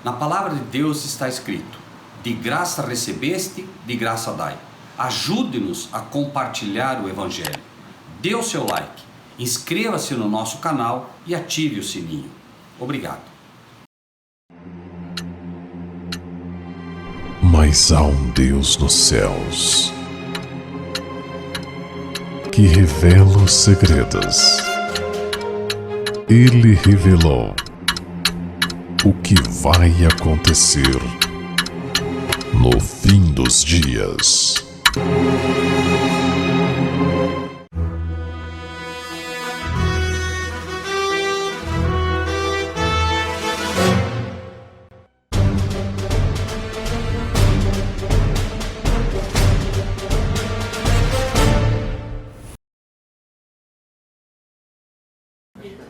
Na palavra de Deus está escrito: de graça recebeste, de graça dai. Ajude-nos a compartilhar o Evangelho. Dê o seu like, inscreva-se no nosso canal e ative o sininho. Obrigado. Mas há um Deus nos céus que revela os segredos. Ele revelou o que vai acontecer no fim dos dias.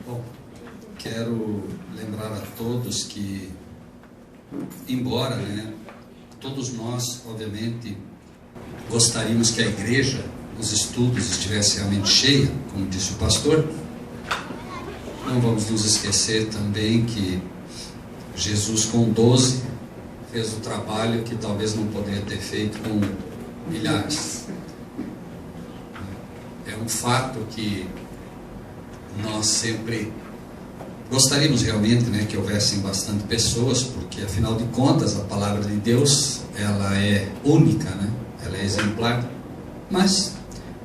Bom, quero lembrar a todos que, embora, todos nós, obviamente, gostaríamos que a igreja, os estudos estivesse realmente cheia, como disse o pastor, não vamos nos esquecer também que Jesus com 12 fez o trabalho que talvez não poderia ter feito com milhares. É um fato que nós sempre gostaríamos realmente, que houvessem bastante pessoas, porque afinal de contas a palavra de Deus, ela é única, ela é exemplar, mas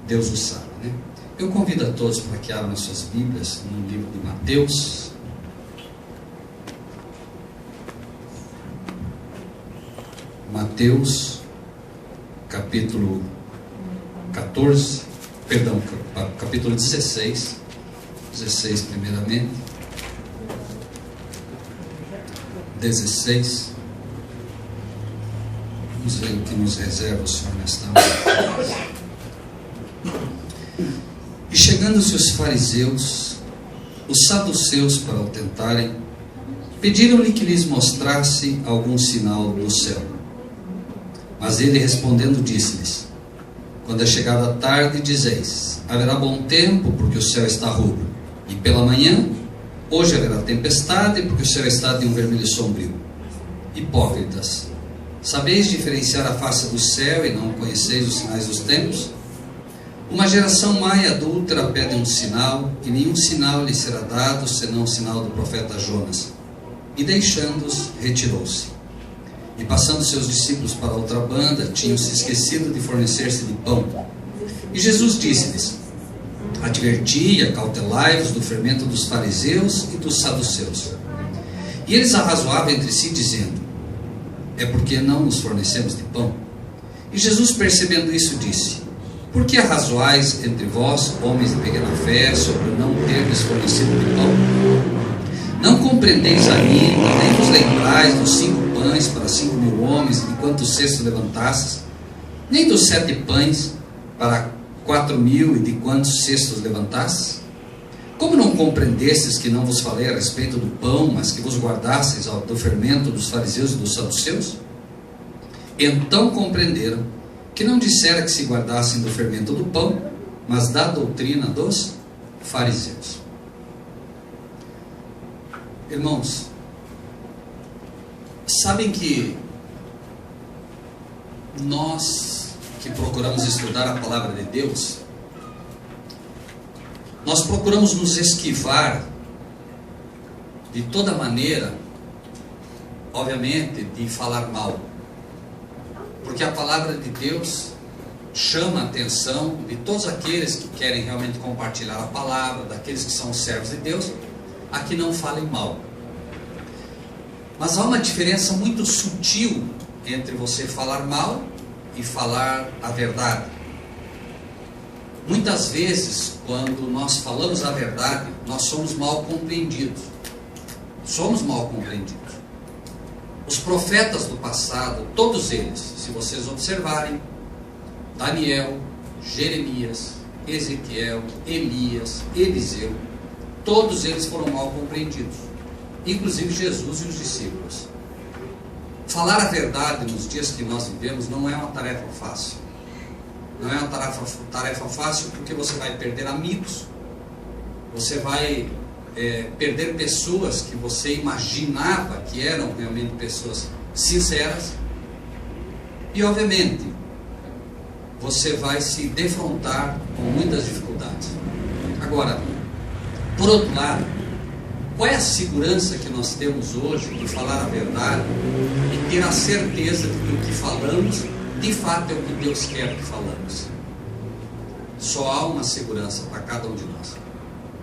Deus o sabe. Eu convido a todos para que abram suas Bíblias no livro de Mateus, capítulo 14, perdão, capítulo 16 primeiramente, 16, vamos ver o que nos reserva o Senhor nesta noite. E chegando-se os fariseus, os saduceus, para o tentarem, pediram-lhe que lhes mostrasse algum sinal do céu. Mas ele respondendo disse-lhes: quando é chegada a tarde, dizeis: haverá bom tempo, porque o céu está rubro, e pela manhã, hoje haverá tempestade, porque o céu está de um vermelho sombrio. Hipócritas, sabeis diferenciar a face do céu e não conheceis os sinais dos tempos? Uma geração má e adúltera pede um sinal, e nenhum sinal lhe será dado, senão o sinal do profeta Jonas. E deixando-os, retirou-se. E passando seus discípulos para outra banda, tinham se esquecido de fornecer-se de pão. E Jesus disse-lhes: adverti e acautelai-vos do fermento dos fariseus e dos saduceus. E eles arrazoavam entre si, dizendo: é porque não nos fornecemos de pão? E Jesus, percebendo isso, disse: por que arrazoais entre vós, homens de pequena fé, sobre não terdes fornecido de pão? Não compreendeis ainda, nem vos lembrais dos 5 pães para 5.000 homens, de quantos cestos levantastes, nem dos 7 pães para 4.000, e de quantos cestos levantastes? Como não compreendestes que não vos falei a respeito do pão, mas que vos guardasseis do fermento dos fariseus e dos saduceus? Então compreenderam que não dissera que se guardassem do fermento do pão, mas da doutrina dos fariseus. Irmãos, sabem que nós que procuramos estudar a palavra de Deus, nós procuramos nos esquivar de toda maneira, obviamente, de falar mal, porque a palavra de Deus chama a atenção de todos aqueles que querem realmente compartilhar a palavra, daqueles que são servos de Deus, a que não falem mal. Mas há uma diferença muito sutil entre você falar mal e falar a verdade. Muitas vezes, quando nós falamos a verdade, nós somos mal compreendidos. Somos mal compreendidos. Os profetas do passado, todos eles, se vocês observarem, Daniel, Jeremias, Ezequiel, Elias, Eliseu, todos eles foram mal compreendidos, inclusive Jesus e os discípulos. Falar a verdade nos dias que nós vivemos não é uma tarefa fácil. Não é uma tarefa fácil porque você vai perder amigos, você vai perder pessoas que você imaginava que eram realmente pessoas sinceras, e obviamente você vai se defrontar com muitas dificuldades. Agora, por outro lado, qual é a segurança que nós temos hoje de falar a verdade e ter a certeza de que o que falamos, de fato, é o que Deus quer que falamos? Só há uma segurança para cada um de nós.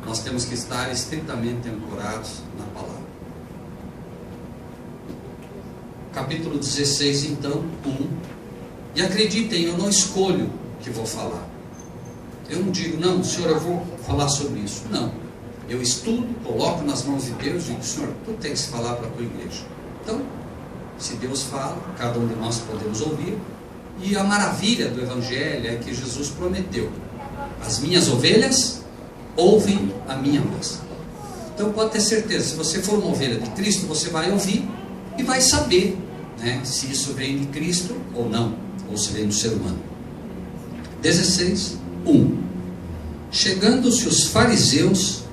Nós temos que estar estritamente ancorados na palavra. Capítulo 16, então, 1. E acreditem, eu não escolho o que vou falar. Eu não digo, não, Senhor, eu vou falar sobre isso. Não. Eu estudo, coloco nas mãos de Deus e digo, Senhor, tu tens que falar para a tua igreja. Então, se Deus fala, cada um de nós podemos ouvir. E a maravilha do Evangelho é que Jesus prometeu: as minhas ovelhas ouvem a minha voz. Então pode ter certeza, se você for uma ovelha de Cristo, você vai ouvir e vai saber, né, se isso vem de Cristo ou não, ou se vem do ser humano. 16, 1. Chegando-se os fariseus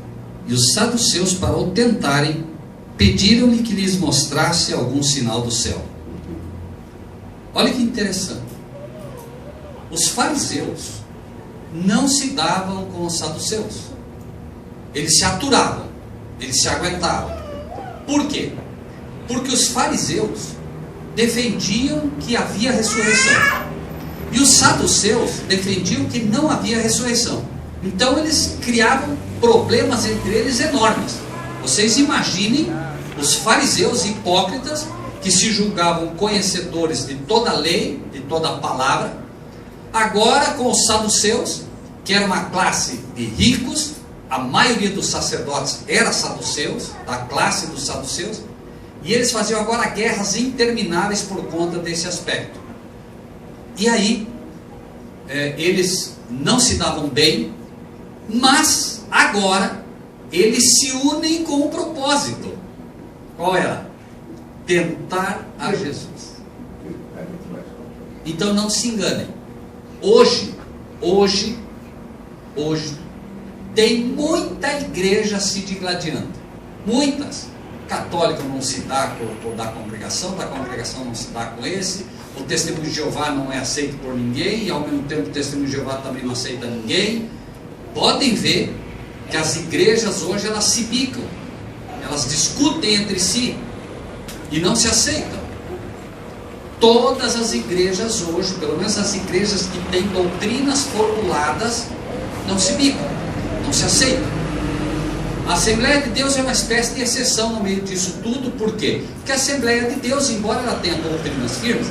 e os saduceus para o tentarem, pediram-lhe que lhes mostrasse algum sinal do céu. Olha que interessante. Os fariseus não se davam com os saduceus. Eles se aturavam, eles se aguentavam. Por quê? Porque os fariseus defendiam que havia ressurreição e os saduceus defendiam que não havia ressurreição. Então eles criavam problemas entre eles enormes. Vocês imaginem os fariseus hipócritas que se julgavam conhecedores de toda a lei, de toda a palavra, agora com os saduceus, que era uma classe de ricos. A maioria dos sacerdotes era saduceus, da classe dos saduceus, e eles faziam agora guerras intermináveis por conta desse aspecto. E aí, eles não se davam bem, mas agora eles se unem com um propósito. Qual era? Tentar a Jesus. Então não se enganem. Hoje tem muita igreja se digladiando. Muitas. Católica não se dá com da congregação não se dá com esse. O testemunho de Jeová não é aceito por ninguém, e ao mesmo tempo o testemunho de Jeová também não aceita ninguém. Podem ver que as igrejas hoje elas se bicam, elas discutem entre si e não se aceitam. Todas as igrejas hoje, pelo menos as igrejas que têm doutrinas formuladas, não se bicam, não se aceitam. A Assembleia de Deus é uma espécie de exceção no meio disso tudo. Por quê? Porque a Assembleia de Deus, embora ela tenha doutrinas firmes,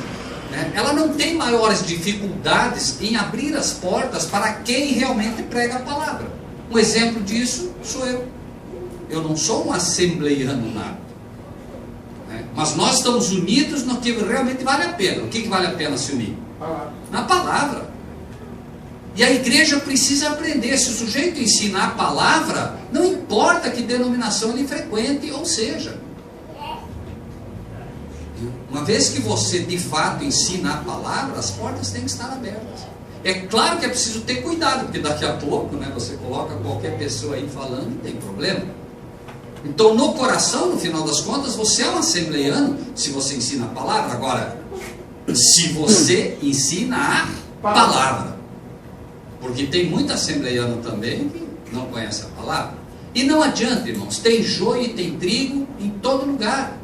né, ela não tem maiores dificuldades em abrir as portas para quem realmente prega a palavra. Um exemplo disso sou eu. Eu não sou um assembleiano nada, né, mas nós estamos unidos no que realmente vale a pena. O que vale a pena se unir? Na palavra. E a igreja precisa aprender. Se o sujeito ensina a palavra, não importa que denominação ele frequente ou seja. Uma vez que você de fato ensina a palavra, as portas têm que estar abertas. É claro que é preciso ter cuidado, porque daqui a pouco, né, você coloca qualquer pessoa aí falando, tem problema. Então no coração, no final das contas, você é um assembleiano se você ensina a palavra. Agora, se você ensina a palavra, porque tem muito assembleiano também que não conhece a palavra. E não adianta, irmãos, tem joio e tem trigo em todo lugar.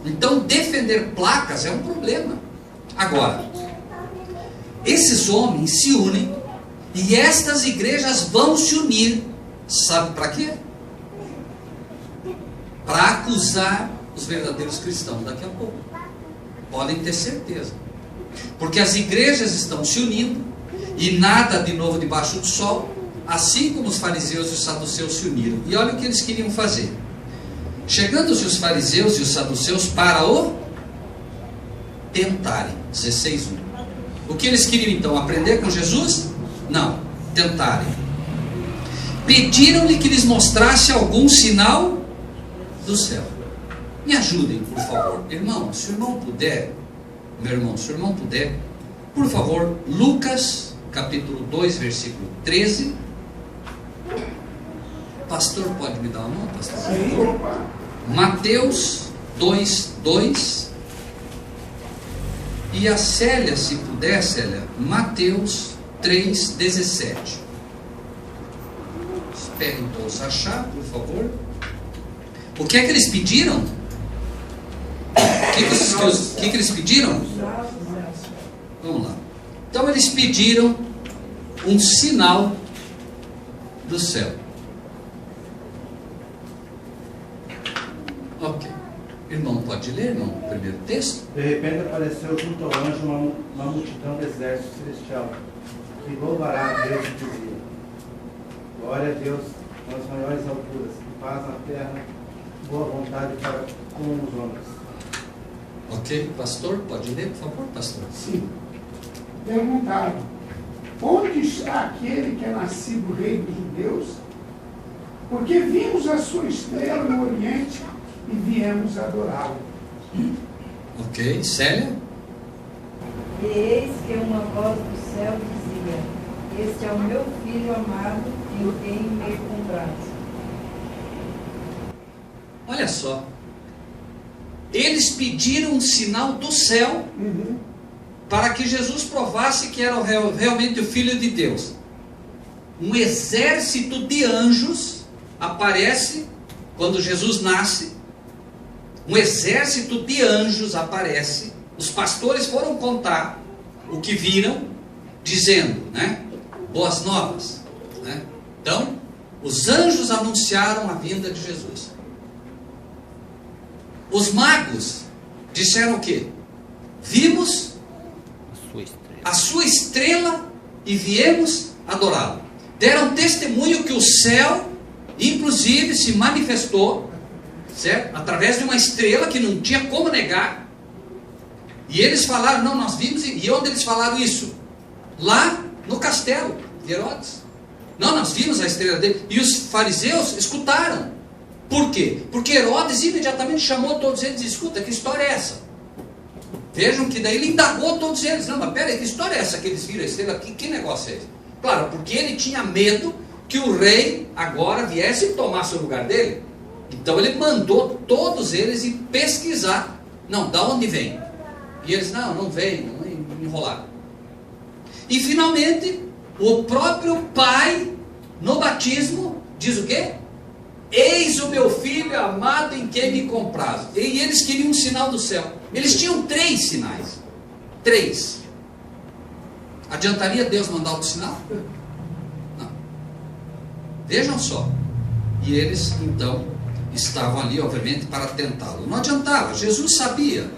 Então defender placas é um problema. Agora, esses homens se unem e estas igrejas vão se unir, sabe para quê? Para acusar os verdadeiros cristãos daqui a pouco. Podem ter certeza. Porque as igrejas estão se unindo e nada de novo debaixo do sol, assim como os fariseus e os saduceus se uniram. E olha o que eles queriam fazer. Chegando-se os fariseus e os saduceus para o tentarem. 16:1. O que eles queriam então? Aprender com Jesus? Não, tentarem. Pediram-lhe que lhes mostrasse algum sinal do céu. Me ajudem, por favor. Irmão, se o irmão puder, meu irmão, se o irmão puder, por favor, Lucas capítulo 2, versículo 13, pastor pode me dar uma mão, pastor? Sim. Mateus 2:2. E a Célia, se puder, Célia, Mateus 3:17. Esperem todos achar, por favor. O que é que eles pediram? O que eles pediram? Vamos lá. Então eles pediram um sinal do céu. Ok. Irmão, pode ler, irmão, o primeiro texto? De repente apareceu junto ao anjo uma multidão do exército celestial, que louvará a Deus e dizia: glória a Deus nas maiores alturas, e paz na terra, boa vontade para com os homens. Ok, pastor, pode ler, por favor, pastor? Sim. Perguntaram: onde está aquele que é nascido rei dos judeus? Porque vimos a sua estrela no Oriente e viemos adorá-lo. Ok, Célia? E eis que uma voz do céu dizia: este é o meu filho amado, em quem me comprazo. Olha só. Eles pediram um sinal do céu para que Jesus provasse que era realmente o Filho de Deus. Um exército de anjos aparece quando Jesus nasce. Um exército de anjos aparece. Os pastores foram contar o que viram, dizendo, né, boas novas, né? Então, os anjos anunciaram a vinda de Jesus. Os magos disseram o quê? Vimos a sua estrela e viemos adorá-lo. Deram testemunho que o céu, inclusive, se manifestou, certo? Através de uma estrela que não tinha como negar. E eles falaram, não, nós vimos. E onde eles falaram isso? Lá no castelo de Herodes. Não, nós vimos a estrela dele. E os fariseus escutaram. Por quê? Porque Herodes imediatamente chamou todos eles e disse: escuta, que história é essa? Vejam que daí ele indagou todos eles. Não, mas peraí, que história é essa que eles viram a estrela? Que negócio é esse? Claro, porque ele tinha medo que o rei agora viesse e tomasse o lugar dele. Então ele mandou todos eles ir pesquisar. Não, da onde vem? E eles, não vem, não enrolaram. E finalmente, o próprio pai, no batismo, diz o quê? Eis o meu filho amado em quem me comprazo. E eles queriam um sinal do céu. Eles tinham 3 sinais. 3. Adiantaria Deus mandar outro sinal? Não. Vejam só. E eles, então, estavam ali, obviamente, para tentá-lo. Não adiantava, Jesus sabia.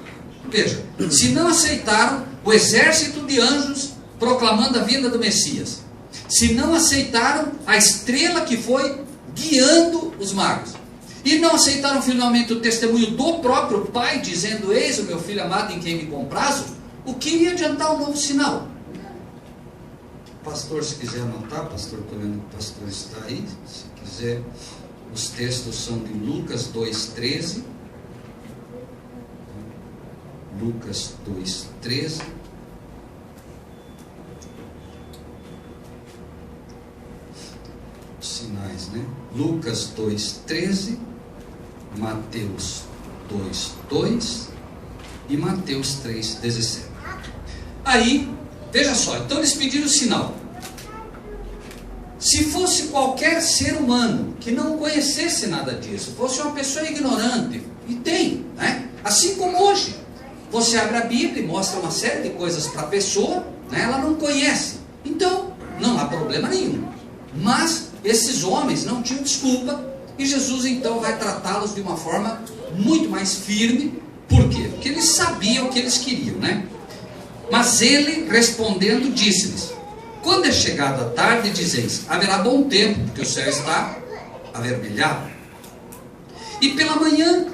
Veja, se não aceitaram o exército de anjos proclamando a vinda do Messias, se não aceitaram a estrela que foi guiando os magos, e não aceitaram finalmente o testemunho do próprio pai, dizendo: eis o meu filho amado em quem me comprazo, o que iria adiantar um novo sinal? Pastor, se quiser anotar, pastor, estou vendo que o pastor está aí, se quiser, os textos são de Lucas 2,13, Lucas 2,13, sinais, né? Lucas 2,13, Mateus 2,2 e Mateus 3,17. Aí, veja só, então eles pediram o sinal. Se fosse qualquer ser humano que não conhecesse nada disso, fosse uma pessoa ignorante, e tem, né? Assim como hoje, você abre a Bíblia e mostra uma série de coisas para a pessoa, né? Ela não conhece, então não há problema nenhum. Mas esses homens não tinham desculpa, e Jesus então vai tratá-los de uma forma muito mais firme. Por quê? Porque eles sabiam o que eles queriam, né? Mas ele, respondendo, disse-lhes: quando é chegada a tarde, dizeis: haverá bom tempo, porque o céu está avermelhado. E pela manhã,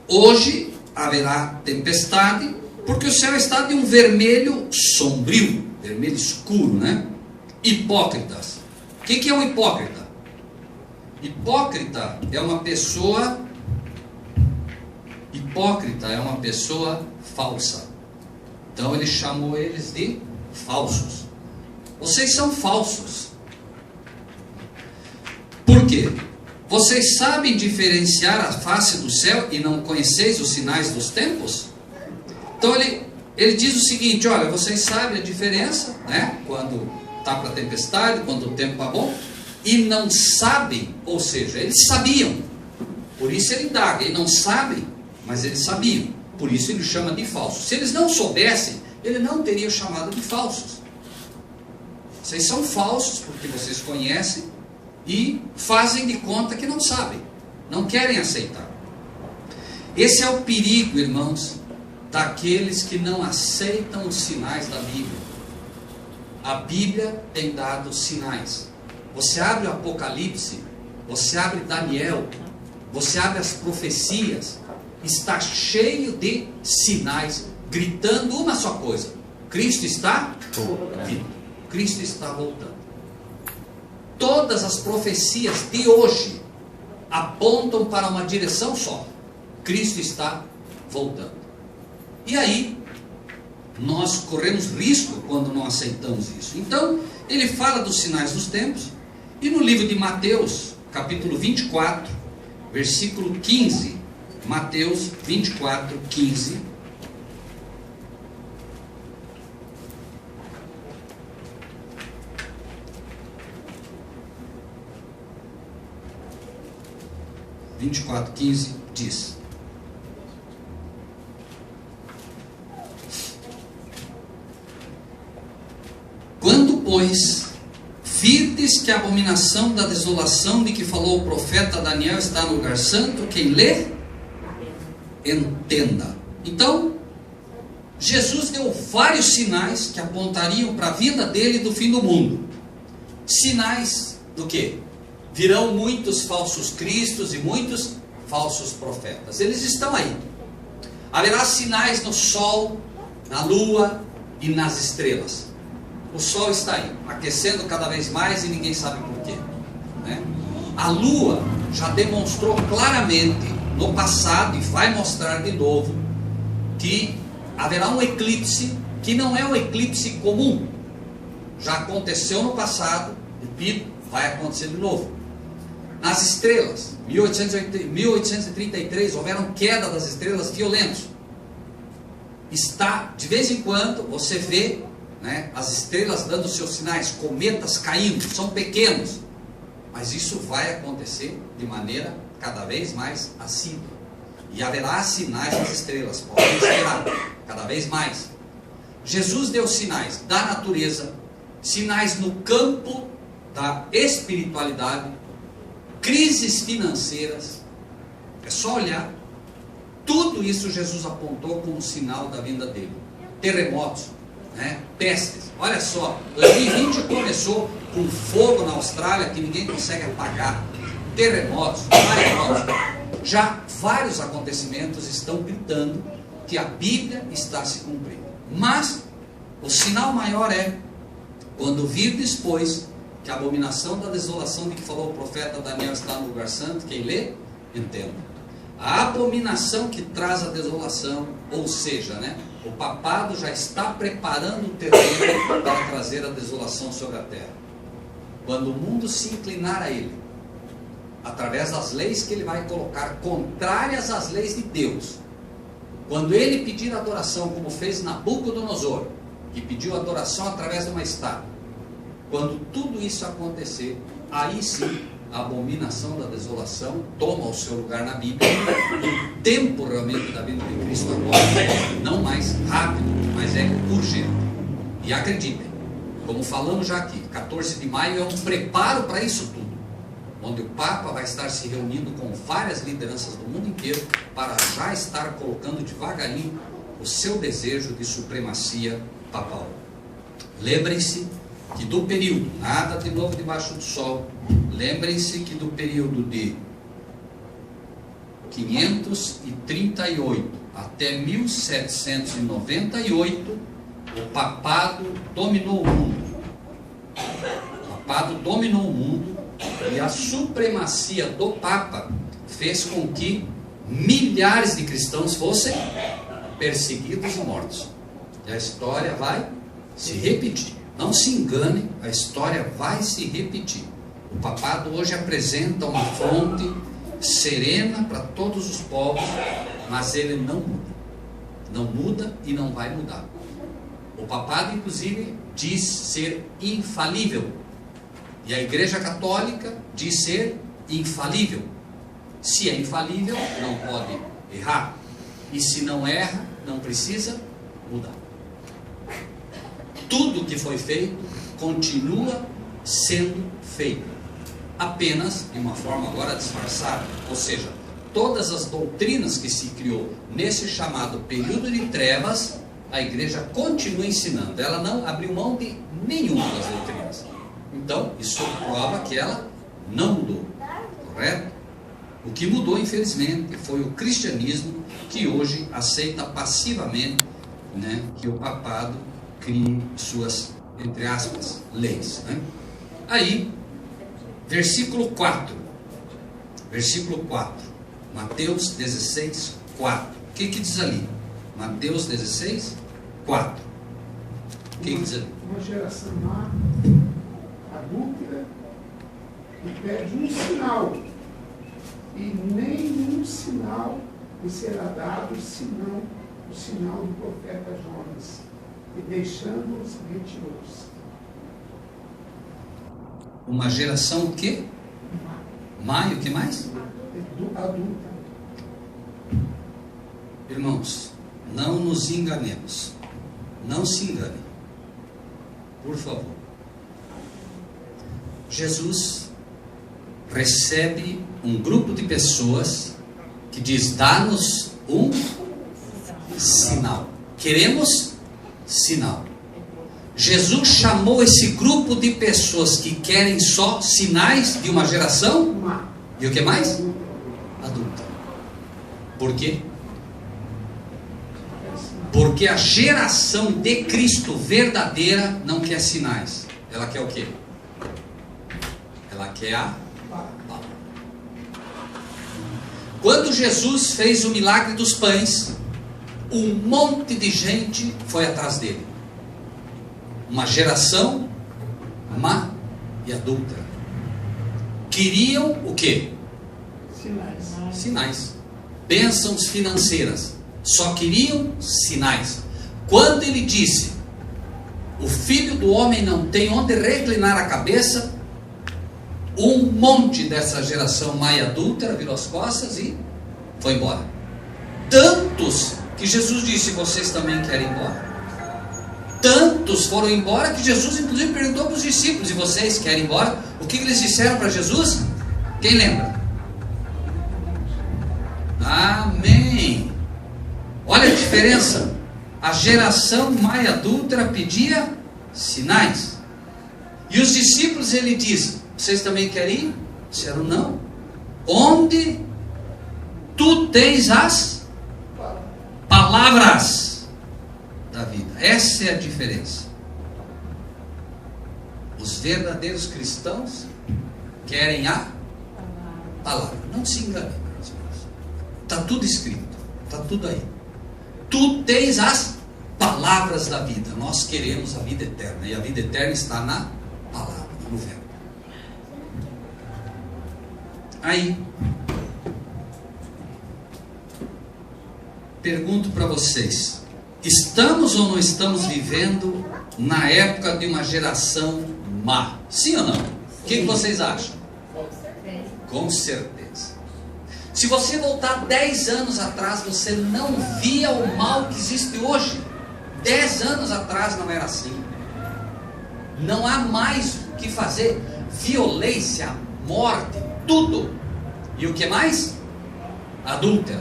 hoje haverá tempestade, porque o céu está de um vermelho sombrio, vermelho escuro, né? Hipócritas. O que é um hipócrita? Hipócrita é uma pessoa falsa. Então ele chamou eles de falsos. Vocês são falsos. Por quê? Vocês sabem diferenciar a face do céu e não conheceis os sinais dos tempos? Então ele diz o seguinte: olha, vocês sabem a diferença, né? Quando está para tempestade, quando o tempo está bom, e não sabem, ou seja, eles sabiam, por isso ele indaga, eles não sabem, mas eles sabiam, por isso ele chama de falsos. Se eles não soubessem, ele não teria chamado de falsos. Vocês são falsos porque vocês conhecem e fazem de conta que não sabem, não querem aceitar. Esse é o perigo, irmãos, daqueles que não aceitam os sinais da Bíblia. A Bíblia tem dado sinais. Você abre o Apocalipse, você abre Daniel, você abre as profecias, está cheio de sinais, gritando uma só coisa: Cristo está vindo, Cristo está voltando. Todas as profecias de hoje apontam para uma direção só: Cristo está voltando. E aí, nós corremos risco quando não aceitamos isso. Então, ele fala dos sinais dos tempos, e no livro de Mateus, capítulo 24, versículo 15, Mateus 24, 15, diz: quando, pois, virdes que a abominação da desolação de que falou o profeta Daniel está no lugar santo, quem lê, entenda. Então, Jesus deu vários sinais que apontariam para a vinda dele do fim do mundo. Sinais do quê? Virão muitos falsos cristos e muitos falsos profetas. Eles estão aí. Haverá sinais no sol, na lua e nas estrelas. O sol está aí, aquecendo cada vez mais e ninguém sabe porquê, né? A lua já demonstrou claramente no passado, e vai mostrar de novo, que haverá um eclipse que não é um eclipse comum. Já aconteceu no passado, repito, vai acontecer de novo. Nas estrelas, 1833, houveram queda das estrelas violentas. Está, de vez em quando, você vê, né, as estrelas dando seus sinais, cometas caindo, são pequenos, mas isso vai acontecer de maneira cada vez mais assídua, e haverá sinais das estrelas, podem esperar, cada vez mais. Jesus deu sinais da natureza, sinais no campo da espiritualidade, crises financeiras, é só olhar, tudo isso Jesus apontou como sinal da vinda dele. Terremotos, né? Pestes, olha só, 2020 começou com fogo na Austrália que ninguém consegue apagar, terremotos, maremotos, já vários acontecimentos estão gritando que a Bíblia está se cumprindo. Mas o sinal maior é quando virdes, pois, que a abominação da desolação de que falou o profeta Daniel está no lugar santo, quem lê, entenda. A abominação que traz a desolação, ou seja, né, o papado já está preparando o terreno para trazer a desolação sobre a terra. Quando o mundo se inclinar a ele, através das leis que ele vai colocar, contrárias às leis de Deus, quando ele pedir adoração, como fez Nabucodonosor, que pediu adoração através de uma estátua, quando tudo isso acontecer, aí sim a abominação da desolação toma o seu lugar na Bíblia, o tempo realmente da vinda de Cristo agora, não mais rápido, mas é urgente. E acreditem, como falamos já aqui, 14 de maio é um preparo para isso tudo, onde o Papa vai estar se reunindo com várias lideranças do mundo inteiro para já estar colocando devagarinho o seu desejo de supremacia papal. Lembrem-se que do período, nada de novo debaixo do sol, lembrem-se que do período de 538 até 1798, o papado dominou o mundo. O papado dominou o mundo e a supremacia do Papa fez com que milhares de cristãos fossem perseguidos e mortos. E a história vai se repetir. Não se engane, a história vai se repetir. O O papado hoje apresenta uma fonte serena para todos os povos, mas ele não muda. Não muda e não vai mudar. O papado, inclusive, diz ser infalível. E a Igreja Católica diz ser infalível. Se é infalível, não pode errar. E se não erra, não precisa mudar. Tudo que foi feito continua sendo feito, apenas de uma forma agora disfarçada. Ou seja, todas as doutrinas que se criou nesse chamado período de trevas, a igreja continua ensinando. Ela não abriu mão de nenhuma das doutrinas. Então, isso prova que ela não mudou. Correto? O que mudou, infelizmente, foi o cristianismo, que hoje aceita passivamente, né, que o papado crie suas, entre aspas, leis. Né? Aí, versículo 4. Versículo 4. Mateus 16, 4. O que diz ali? Mateus 16, 4. O que diz ali? Uma geração má, adúltera, que pede um sinal, e nenhum sinal lhe será dado, senão o sinal do profeta Jonas, e deixando-os retirou-se. Uma geração o quê? Má, e o que mais? Adulta. Irmãos, não nos enganemos. Não se engane. Por favor. Jesus recebe um grupo de pessoas que diz: dá-nos um sinal. Queremos sinal. Jesus chamou esse grupo de pessoas que querem só sinais de uma geração. E o que mais? Adulta. Por quê? Porque a geração de Cristo verdadeira não quer sinais. Ela quer o quê? Ela quer a palavra. Quando Jesus fez o milagre dos pães, um monte de gente foi atrás dele. Uma geração má e adulta. Queriam o quê? Sinais. Bênçãos financeiras. Só queriam sinais. Quando ele disse: o filho do homem não tem onde reclinar a cabeça, um monte dessa geração má e adúltera virou as costas e foi embora. Tantos que Jesus disse: vocês também querem ir embora? Tantos foram embora que Jesus inclusive perguntou para os discípulos: e vocês querem ir embora? O que eles disseram para Jesus? Quem lembra? Amém. Olha a diferença. A geração má e adúltera pedia sinais. E os discípulos, ele diz: vocês também querem ir? Disseram: não. Onde tu tens as palavras da vida. Essa é a diferença. Os verdadeiros cristãos querem a palavra. Não se engane, meus irmãos. Está tudo escrito. Está tudo aí. Tu tens as palavras da vida. Nós queremos a vida eterna. E a vida eterna está na palavra, no verbo. Aí, pergunto para vocês: estamos ou não estamos vivendo na época de uma geração má? Sim ou não? O que vocês acham? Com certeza. Se você voltar 10 anos atrás, você não via o mal que existe hoje. 10 anos atrás não era assim. Não há mais o que fazer. Violência, morte, tudo. E o que mais? Adúltero.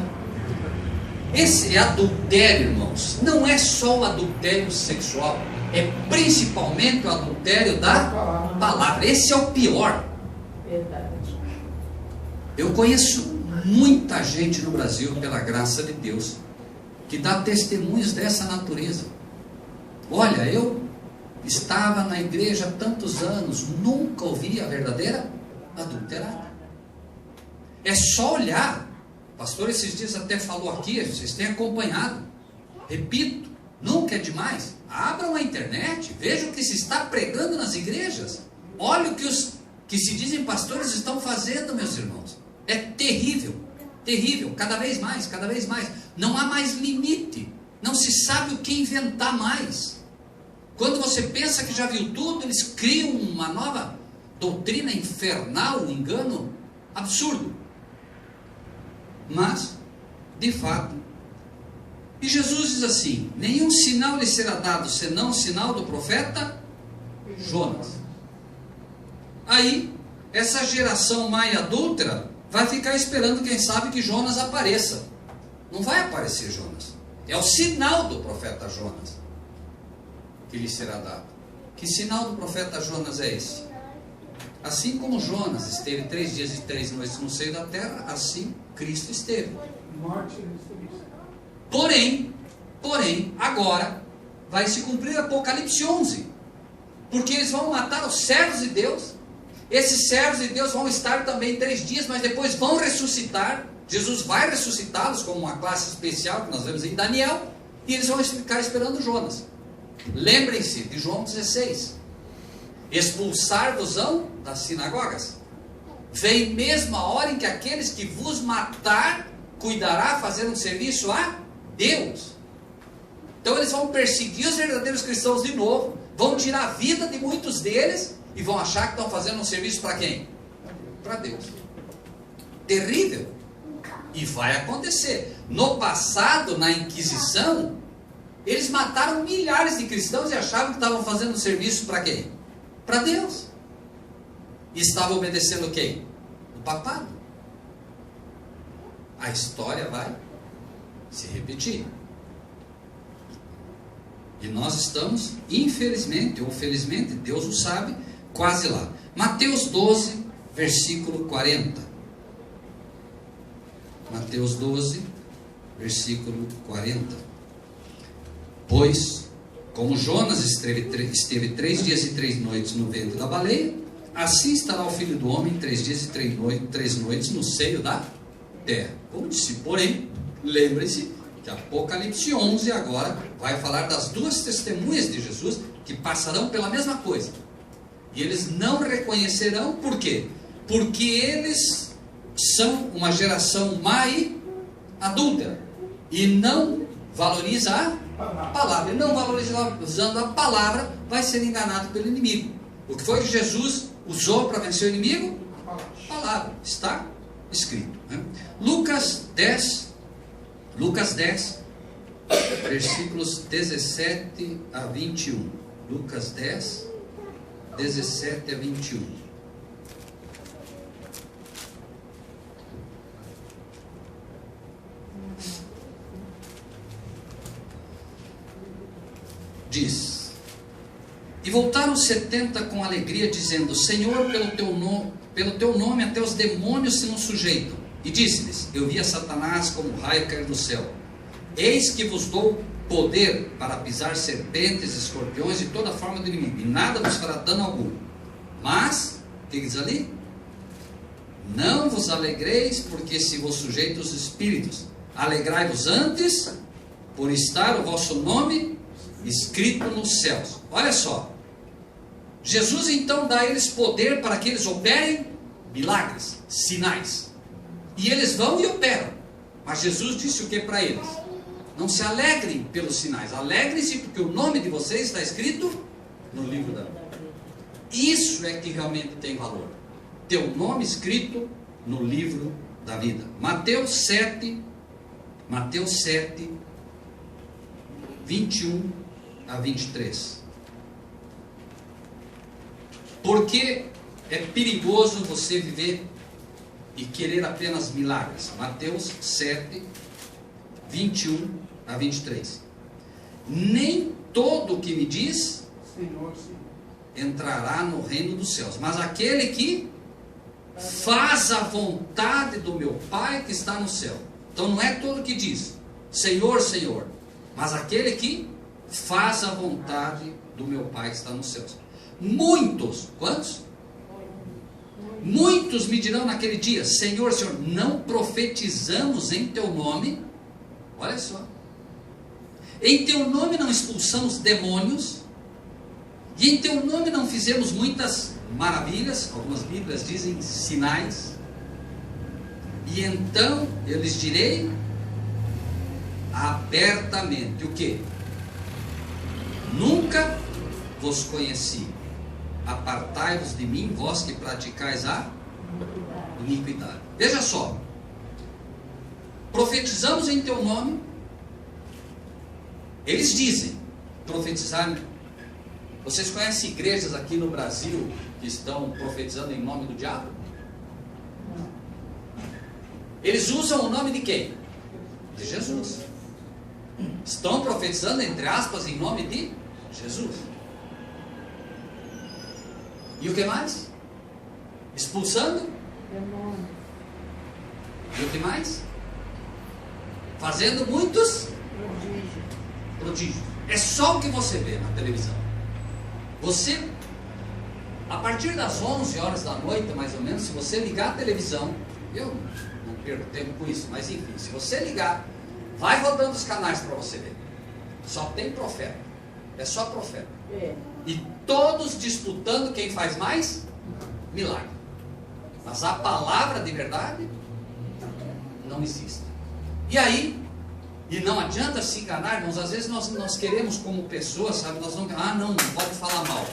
Esse adultério, irmãos, não é só o adultério sexual. É principalmente o adultério da palavra. Esse é o pior. Verdade. Eu conheço muita gente no Brasil, pela graça de Deus, que dá testemunhos dessa natureza. Olha, eu estava na igreja há tantos anos, nunca ouvi a verdadeira adulterada. É só olhar. O pastor esses dias até falou aqui, vocês têm acompanhado. Repito, nunca é demais. Abram a internet, vejam o que se está pregando nas igrejas. Olha o que os que se dizem pastores estão fazendo, meus irmãos. É terrível, terrível, cada vez mais, cada vez mais. Não há mais limite, não se sabe o que inventar mais. Quando você pensa que já viu tudo, eles criam uma nova doutrina infernal, um engano absurdo. Mas, de fato, e Jesus diz assim: nenhum sinal lhe será dado, senão o sinal do profeta Jonas. Aí, essa geração má e adúltera vai ficar esperando, quem sabe, que Jonas apareça. Não vai aparecer Jonas. É o sinal do profeta Jonas que lhe será dado. Que sinal do profeta Jonas é esse? Assim como Jonas esteve 3 dias e 3 noites no seio da terra, assim Cristo esteve. Porém, agora vai se cumprir Apocalipse 11, porque eles vão matar os servos de Deus. Esses servos de Deus vão estar também 3 dias, mas depois vão ressuscitar. Jesus vai ressuscitá-los como uma classe especial que nós vemos em Daniel, e eles vão ficar esperando Jonas. Lembrem-se de João 16: expulsar-vos-ão das sinagogas. Vem mesmo a hora em que aqueles que vos matar cuidará fazendo um serviço a Deus. Então eles vão perseguir os verdadeiros cristãos de novo, vão tirar a vida de muitos deles e vão achar que estão fazendo um serviço para quem? Para Deus. Terrível. E vai acontecer. No passado, na Inquisição, eles mataram milhares de cristãos e achavam que estavam fazendo um serviço para quem? Para Deus. E estavam obedecendo quem? O papado. A história vai se repetir. E nós estamos, infelizmente ou felizmente, Deus o sabe, quase lá. Mateus 12, versículo 40. Mateus 12, versículo 40. Pois, como Jonas esteve 3 dias e 3 noites no ventre da baleia, assim estará o Filho do Homem 3 dias e 3 noites no seio da terra. Como disse, porém, lembre-se que Apocalipse 11 agora vai falar das 2 testemunhas de Jesus que passarão pela mesma coisa. E eles não reconhecerão, por quê? Porque eles são uma geração má e adúltera e não valoriza a palavra. E não valorizando a palavra, vai ser enganado pelo inimigo. O que foi que Jesus usou para vencer o inimigo? A palavra. Está escrito, né? Lucas 10, versículos 17 a 21. Lucas 10, 17 a 21. Diz: e voltaram 70 com alegria, dizendo: Senhor, pelo teu nome até os demônios se nos sujeitam. E disse-lhes: eu vi a Satanás como um raio cair do céu. Eis que vos dou poder para pisar serpentes, escorpiões e toda forma de inimigo, e nada vos fará dano algum. Mas, o que diz ali? Não vos alegreis, porque se vos sujeita os espíritos. Alegrai-vos antes, por estar o vosso nome escrito nos céus. Olha só, Jesus então dá a eles poder para que eles operem milagres, sinais. E eles vão e operam. Mas Jesus disse o que para eles? Não se alegrem pelos sinais, alegrem-se porque o nome de vocês está escrito no livro da vida. Isso é que realmente tem valor. Teu nome escrito no livro da vida. Mateus 7, 21 a 23. Porque é perigoso você viver e querer apenas milagres. Mateus 7, 21 a 23. Nem todo o que me diz Senhor, Senhor, entrará no reino dos céus, mas aquele que faz a vontade do meu Pai que está no céu. Então não é todo que diz Senhor, Senhor, mas aquele que faz a vontade do meu Pai que está nos céus. Muitos, quantos? Muitos me dirão naquele dia: Senhor, Senhor, não profetizamos em teu nome? Olha só. Em teu nome não expulsamos demônios? E em teu nome não fizemos muitas maravilhas, algumas Bíblias dizem sinais, e então eu lhes direi abertamente o que? Nunca vos conheci, apartai-vos de mim, vós que praticais a iniquidade. Veja só, profetizamos em teu nome. Eles dizem, profetizar. Vocês conhecem igrejas aqui no Brasil que estão profetizando em nome do diabo? Eles usam o nome de quem? De Jesus. Estão profetizando, entre aspas, em nome de Jesus. E o que mais? Expulsando? E o que mais? Fazendo muitos prodígios. É só o que você vê na televisão. Você, a partir das 11 horas da noite, mais ou menos, se você ligar a televisão, eu não perco tempo com isso, mas enfim, se você ligar, vai rodando os canais para você ver. Só tem profeta. É só profeta. E todos disputando quem faz mais milagre. Mas a palavra de verdade não existe. E aí, e não adianta se enganar, irmãos. Às vezes nós queremos como pessoas, sabe, nós não pode falar mal.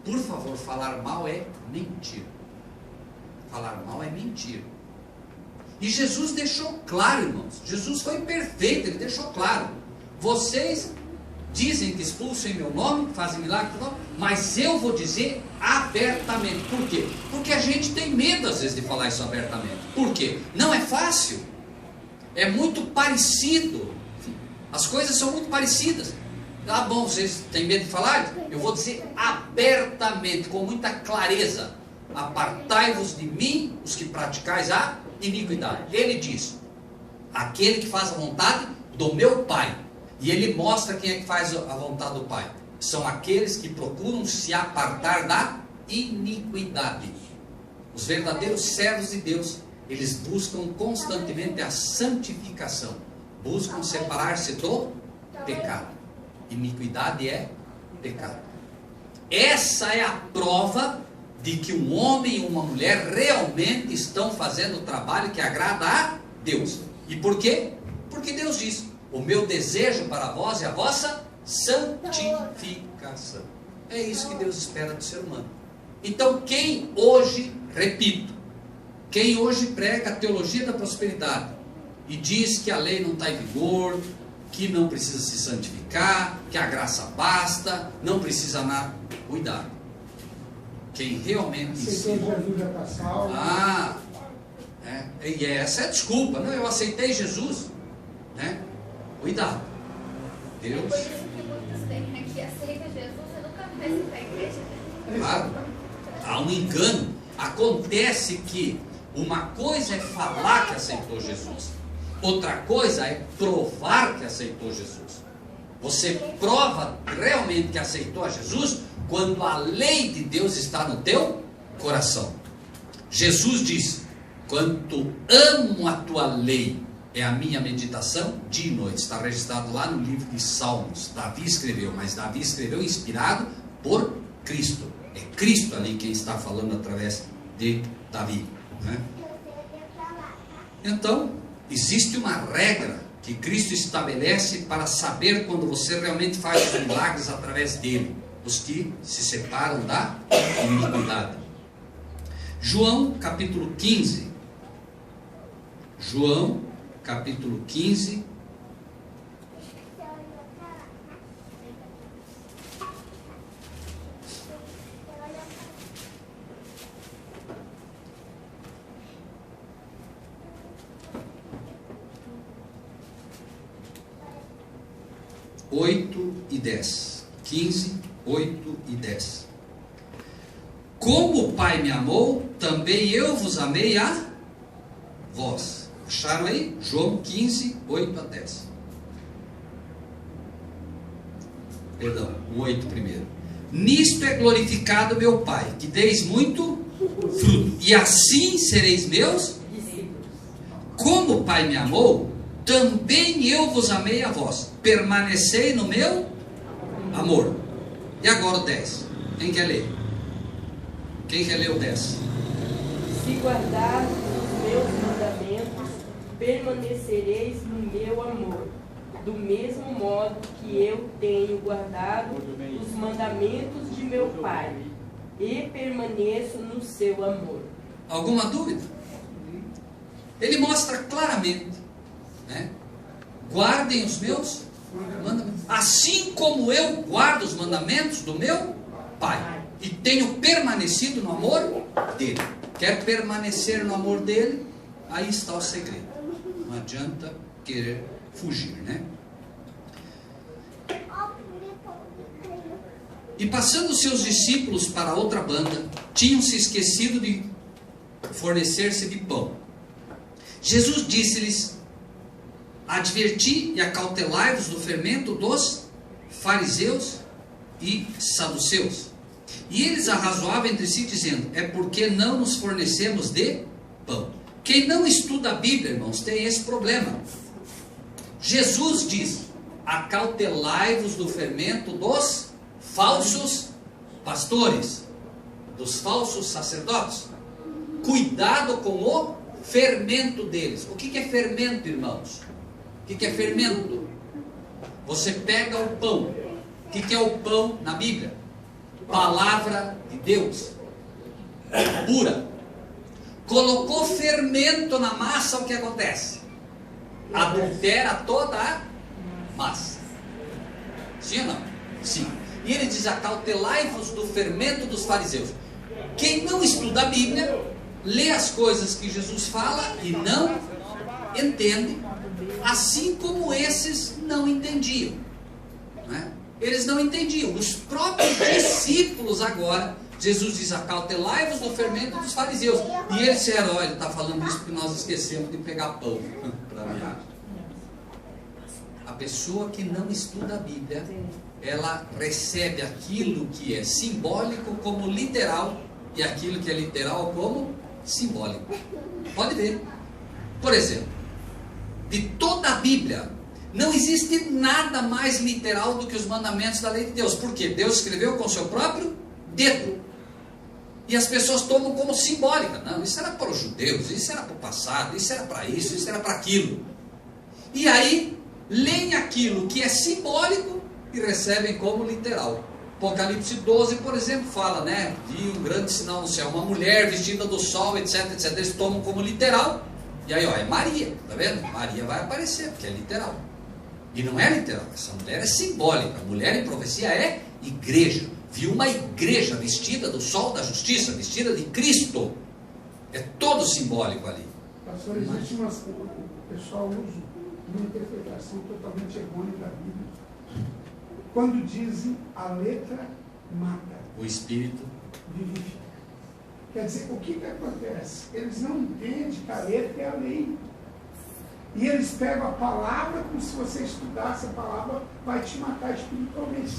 Por favor, falar mal é mentira. Falar mal é mentira. E Jesus deixou claro, irmãos. Jesus foi perfeito, ele deixou claro. Vocês dizem que expulsam em meu nome, fazem milagre, mas eu vou dizer abertamente. Por quê? Porque a gente tem medo às vezes de falar isso abertamente. Por quê? Não é fácil. É muito parecido. As coisas são muito parecidas. Ah, bom, vocês têm medo de falar? Eu vou dizer abertamente, com muita clareza: apartai-vos de mim, os que praticais a iniquidade. Ele diz: aquele que faz a vontade do meu Pai. E ele mostra quem é que faz a vontade do Pai. São aqueles que procuram se apartar da iniquidade. Os verdadeiros servos de Deus, eles buscam constantemente a santificação. Buscam separar-se do pecado. Iniquidade é pecado. Essa é a prova de que um homem e uma mulher realmente estão fazendo o trabalho que agrada a Deus. E por quê? Porque Deus diz: o meu desejo para vós é a vossa santificação. É isso que Deus espera do ser humano. Então, quem hoje, repito, quem hoje prega a teologia da prosperidade e diz que a lei não está em vigor, que não precisa se santificar, que a graça basta, não precisa nada, cuidado. Quem realmente ensina, e essa é a desculpa, não, eu aceitei Jesus, né? Cuidado. Deus. Por isso que muitos têm aqui, aceita Jesus e nunca mais ir para a igreja. Claro, há um engano. Acontece que uma coisa é falar que aceitou Jesus, outra coisa é provar que aceitou Jesus. Você prova realmente que aceitou a Jesus quando a lei de Deus está no teu coração. Jesus diz: quanto amo a tua lei, é a minha meditação dia e noite. Está registrado lá no livro de Salmos. Davi escreveu, mas Davi escreveu inspirado por Cristo. É Cristo ali quem está falando através de Davi, né? Então, existe uma regra que Cristo estabelece para saber quando você realmente faz os milagres através dele. Os que se separam da iniquidade. João capítulo 15. João capítulo 15. Oito e 10. 15, 8 e 10. Como o Pai me amou, também eu vos amei a vós. Acharam aí? João 15, 8 a 10. Perdão, o 8 primeiro. Nisto é glorificado meu Pai, que deis muito fruto, e assim sereis meus discípulos. Como o Pai me amou, também eu vos amei a vós. Permanecei no meu amor. E agora o 10. Quem quer ler? Quem quer ler o 10? Se guardardes os meus mandamentos, permanecereis no meu amor, do mesmo modo que eu tenho guardado os mandamentos de meu Pai, e permaneço no seu amor. Alguma dúvida? Ele mostra claramente, né? Guardem os meus mandamentos, assim como eu guardo os mandamentos do meu Pai, e tenho permanecido no amor dele. Quer permanecer no amor dele? Aí está o segredo. Não adianta querer fugir, né? E passando seus discípulos para outra banda, tinham se esquecido de fornecer-se de pão. Jesus disse-lhes: adverti e acautelai-vos do fermento dos fariseus e saduceus. E eles arrazoavam entre si, dizendo: é porque não nos fornecemos de pão. Quem não estuda a Bíblia, irmãos, tem esse problema. Jesus diz: acautelai-vos do fermento dos falsos pastores, dos falsos sacerdotes. Cuidado com o fermento deles. O que é fermento, irmãos? O que é fermento? Você pega o pão. O que é o pão na Bíblia? Palavra de Deus pura. Colocou fermento na massa, o que acontece? Adultera toda a massa. Sim ou não? Sim. E ele diz: acautelai-vos do fermento dos fariseus. Quem não estuda a Bíblia, lê as coisas que Jesus fala e não entende, assim como esses não entendiam, né? Eles não entendiam. Os próprios discípulos agora, Jesus diz: acautelai-vos do fermento dos fariseus. E eles disseram: olha, ele está falando isso porque nós esquecemos de pegar pão para mim. A pessoa que não estuda a Bíblia, ela recebe aquilo que é simbólico como literal, e aquilo que é literal como simbólico. Pode ver. Por exemplo, de toda a Bíblia, não existe nada mais literal do que os mandamentos da lei de Deus. Por quê? Deus escreveu com o seu próprio dedo. E as pessoas tomam como simbólica. Não, isso era para os judeus, isso era para o passado, isso era para isso era para aquilo. E aí, leem aquilo que é simbólico e recebem como literal. Apocalipse 12, por exemplo, fala, né? Vi um grande sinal no céu, uma mulher vestida do sol, etc, etc. Eles tomam como literal. E aí, ó, é Maria, tá vendo? Maria vai aparecer, porque é literal. E não é literal, essa mulher é simbólica. A mulher em profecia é igreja. Viu uma igreja vestida do sol da justiça, vestida de Cristo. É todo simbólico ali. Pastor, existe o pessoal usa uma interpretação totalmente errônea da Bíblia. Quando dizem a letra mata, O Espírito vivifica. Quer dizer, o que acontece? Eles não entendem que a letra é a lei. E eles pegam a palavra como se você estudasse a palavra, vai te matar espiritualmente.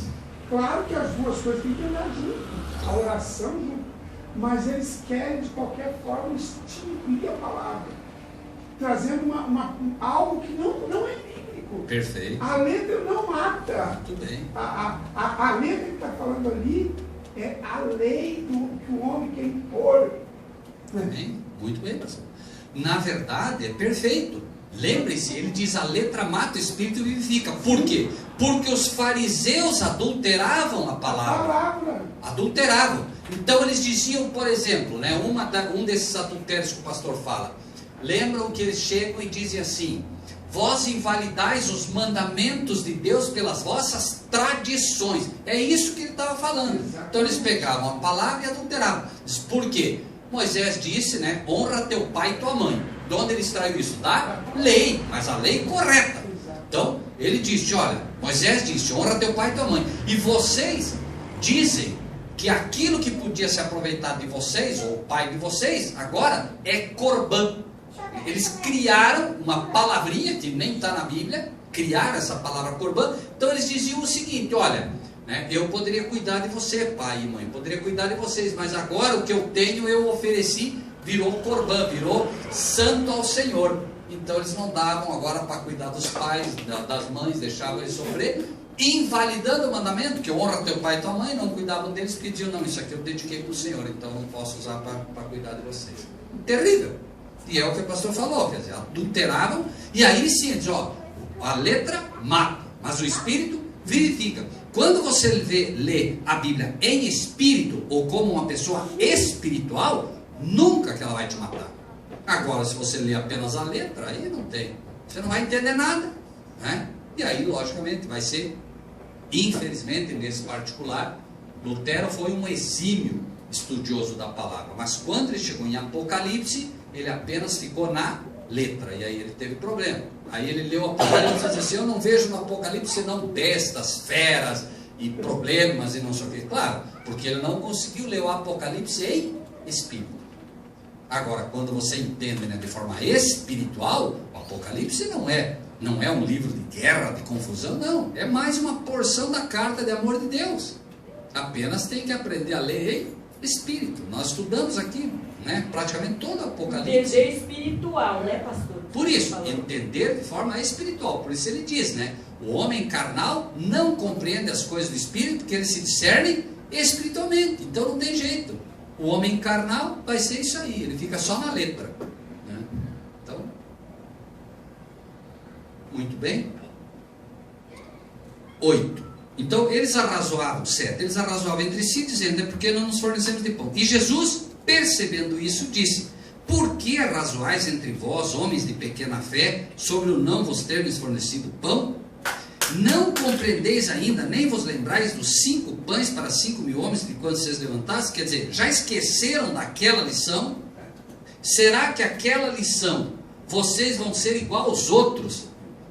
Claro que as duas coisas têm que andar junto, a oração junto. Mas eles querem, de qualquer forma, extinguir a palavra, trazendo algo que não é bíblico. Perfeito. A letra não mata. Muito bem. A letra que está falando ali é a lei que o homem quer impor. Muito bem, pastor. Na verdade, é perfeito. Lembre-se, ele diz: a letra mata, o Espírito vivifica. Por quê? Porque os fariseus adulteravam a palavra. Adulteravam. Então eles diziam, por exemplo, né, um desses adultérios que o pastor fala. Lembram que eles chegam e dizem assim: vós invalidais os mandamentos de Deus pelas vossas tradições. É isso que ele estava falando. Então eles pegavam a palavra e adulteravam. Diz, por quê? Moisés disse, né, honra teu pai e tua mãe. De onde ele extraiu isso? Da lei, mas a lei correta. Então, ele disse, olha, Moisés disse, honra teu pai e tua mãe. E vocês dizem que aquilo que podia se aproveitar de vocês, ou o pai de vocês, agora é corbã. Eles criaram uma palavrinha, que nem está na Bíblia, criaram essa palavra corbã. Então eles diziam o seguinte, olha, né, eu poderia cuidar de você, pai e mãe, poderia cuidar de vocês, mas agora o que eu tenho eu ofereci, virou corbã, virou santo ao Senhor. Então eles não davam agora para cuidar dos pais, das mães, deixavam eles sofrer, invalidando o mandamento, que honra teu pai e tua mãe, não cuidavam deles, porque diziam, não, isso aqui eu dediquei para o Senhor, então não posso usar para cuidar de vocês. Terrível. E é o que o pastor falou, quer dizer, adulteravam, e aí sim, diz, ó, a letra mata, mas o espírito vivifica. Quando você lê a Bíblia em espírito, ou como uma pessoa espiritual, nunca que ela vai te matar. Agora, se você lê apenas a letra, aí não tem. Você não vai entender nada, né? E aí, logicamente, vai ser, infelizmente, nesse particular, Lutero foi um exímio estudioso da palavra. Mas quando ele chegou em Apocalipse, ele apenas ficou na letra. E aí ele teve problema. Aí ele leu o Apocalipse e disse assim, eu não vejo no Apocalipse senão bestas, feras e problemas e não sei o que. Claro, porque ele não conseguiu ler o Apocalipse em espírito. Agora, quando você entende, né, de forma espiritual, o Apocalipse não é um livro de guerra, de confusão, não. É mais uma porção da carta de amor de Deus. Apenas tem que aprender a ler em espírito. Nós estudamos aqui, né, praticamente todo o Apocalipse. Entender espiritual, né, pastor? Por isso, entender de forma espiritual. Por isso ele diz, né, o homem carnal não compreende as coisas do espírito, porque ele se discerne espiritualmente. Então não tem jeito. O homem carnal vai ser isso aí, ele fica só na letra, né? Então, muito bem. 8. Então, eles arrazoavam, 7. Eles arrazoavam entre si, dizendo, é porque não nos fornecemos de pão. E Jesus, percebendo isso, disse, por que arrazoais entre vós, homens de pequena fé, sobre o não vos termos fornecido pão? Não compreendeis ainda, nem vos lembrais dos 5 pães para 5.000 homens de quando vocês levantassem? Quer dizer, já esqueceram daquela lição? Será que aquela lição, vocês vão ser igual aos outros,